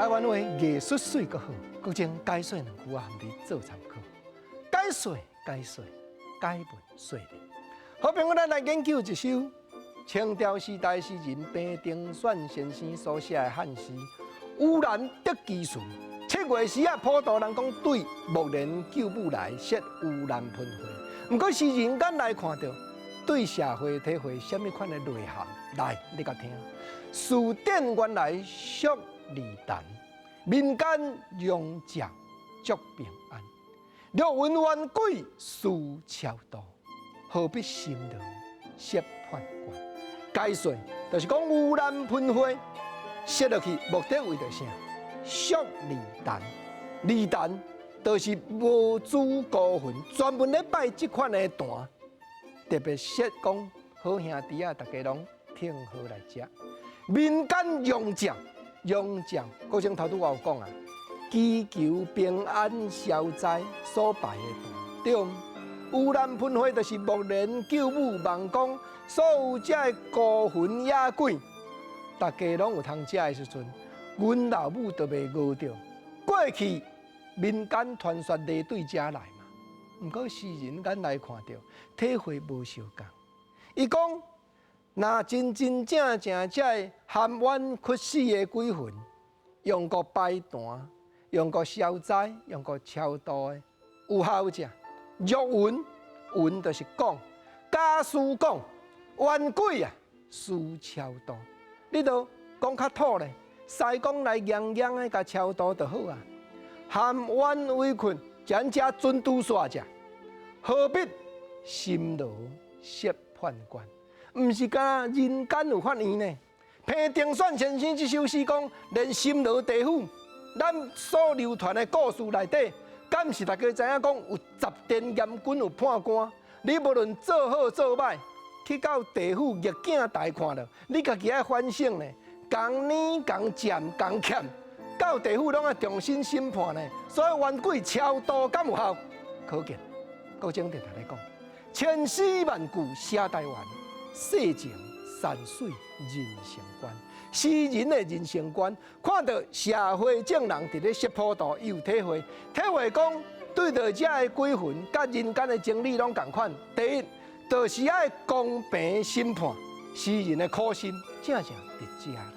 台湾话艺术水阁好，国情解说两句话，含你做参考。解说，解文说理。好朋友，咱来研究一首清朝时代诗人平定选先生所写的汉诗《乌兰得基顺》。7月时啊，普渡人讲对木莲救母来，设乌兰喷花。不过诗人敢来看到对社会体会什么款的内涵？来，你甲听。词典原来属离淡，民间用讲足平安。若云冤鬼事超多，何必心劳设判官？解说就是讲乌兰喷花，设落去目的为着啥？属离淡，离淡就是无主孤魂，专门咧拜这款的坛，特别设讲好兄弟啊，大家拢听好来食。民间用奖，国情头拄我有讲啊，祈求平安消灾所拜的坛，对。乌兰喷花就是木莲救母望讲，所有这孤魂野鬼，大家拢有通食的时阵，阮老母都袂饿着。过去民间传说雷对家来嘛，毋过诗人咱来看到，体会无相共。伊讲，若真正这含冤屈死的鬼魂，用过拜坛，用过消灾，用过超度的，有效者。若云就是讲，假使讲冤鬼啊，事超度，你都讲较土咧，西讲来洋洋的甲超度就好啊。含冤委屈，咱遮准拄煞者，何必心劳设判官？毋是敢人间有法院呢？平定选先生这首诗讲，连心劳地府，咱所流传的故事内底。敢是大家知影讲有10殿阎君有判官，你无论做好做歹，去到地府逆境大看了，你家己爱反省呢。共年共占共欠，到地府拢要重新审判呢。所以冤鬼超度敢有效？可见，国情电台来讲，千丝万句写台湾，世情山水人生观。诗人的人生观，看到社会正人伫咧识普渡，有体会讲对着这个鬼魂，甲人间的情理拢共款。第一，就是爱公平审判，诗人的苦心正值得遮啦。